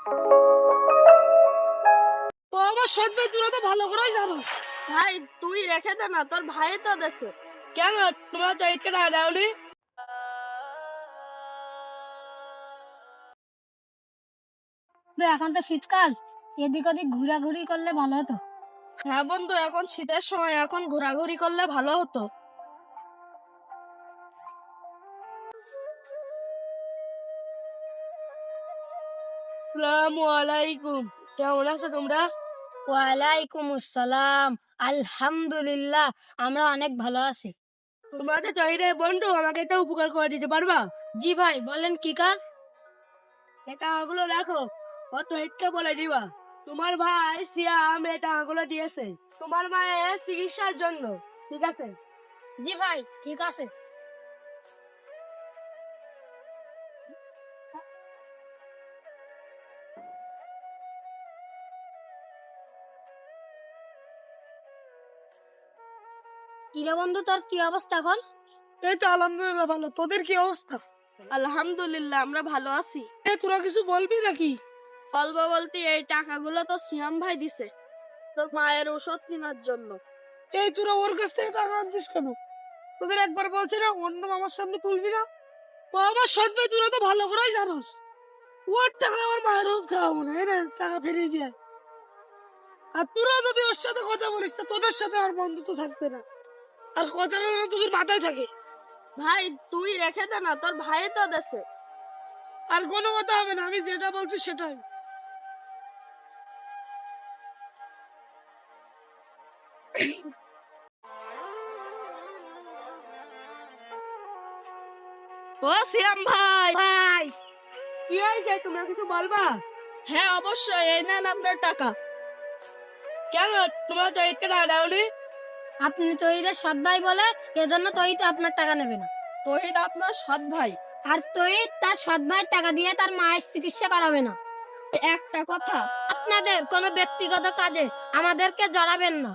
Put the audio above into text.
তো আমার সৎ ভাই তোরা তো ভালো করেই জানো। ভাই তুই রেখে দে না, তোর ভাই তো দেশে। কেন তোমরা তো ঈদকে টাকা দাওনি? এখন তো শীতকাল, এদিক ওদিক ঘোরাঘুরি করলে ভালো হতো। হ্যাঁ বন্ধু, এখন শীতের সময়, এখন ঘোরাঘুরি করলে ভালো হতো। আসসালামু আলাইকুম, কেমন আছো তোমরা? ওয়ালাইকুম আসসালাম। আলহামদুলিল্লাহ, আমরা অনেক ভালো আছি। তোমাদের তহিদের বন্ধু আমাকে একটা উপকার করে দিতে পারবা? জি ভাই, বলেন কি কাজ? এই টাকাগুলো রাখো, ও তহিদকে বলে দিবা তোমার ভাই সিয়াম এই টাকাগুলো দিয়েছে তোমার মায়ের চিকিৎসার জন্য, ঠিক আছে? জি ভাই, ঠিক আছে। কিরে বন্ধু, তোর কি অবস্থা এখন? এই তো আলহামদুলিল্লাহ ভালো, তোদের কি অবস্থা? আলহামদুলিল্লাহ, আমরা ভালো আছি। তোরা কিছু বলবি নাকি? বলবো বলতে, এই টাকাগুলো তো সিয়াম ভাই দিছে তোর মায়ের ওষুধ কেনার জন্য। এই তোরা ওর কাছ থেকে টাকা আনছিস কেন? তোদের একবার বলছে না অন্য মামার সামনে তুলবি না? ও আমার সৎ ভাই, তোরা তো ভালো করেই জানোস ওর টাকা আমার মায়ের ওষুধ খাওয়াবো না, এনে টাকা ফিরিয়ে দিয়ে। আর তোরা যদি ওর সাথে কথা বলিস তো তোদের সাথে আর বন্ধুত্ব থাকবে না, আর কথাটা যেন তোদের মাথায় থাকে। ভাই তুই রেখে দে না, তোর ভাই তো দেশে। আর কোনো কথা হবে না, আমি যেটা বলছি সেটাই। ও সিয়াম ভাই। ভাই, কি হয়েছে, তোমরা কিছু বলবা? হ্যাঁ অবশ্যই, এই নেন আপনার টাকা। কেন তোমরা তো ঈদকে টাকা দাওনি? আপনি তহিদের সৎ ভাই বলে এজন্য তহিদ আপনার টাকা নেবে না। তহিদ আপনার সৎ ভাই। আর তহিদ তার সৎ ভাইয়ের টাকা দিয়ে তার মায়ের চিকিৎসা করাবে না। একটা কথা, আপনাদের কোনো ব্যক্তিগত কাজে আমাদেরকে জড়াবেন না।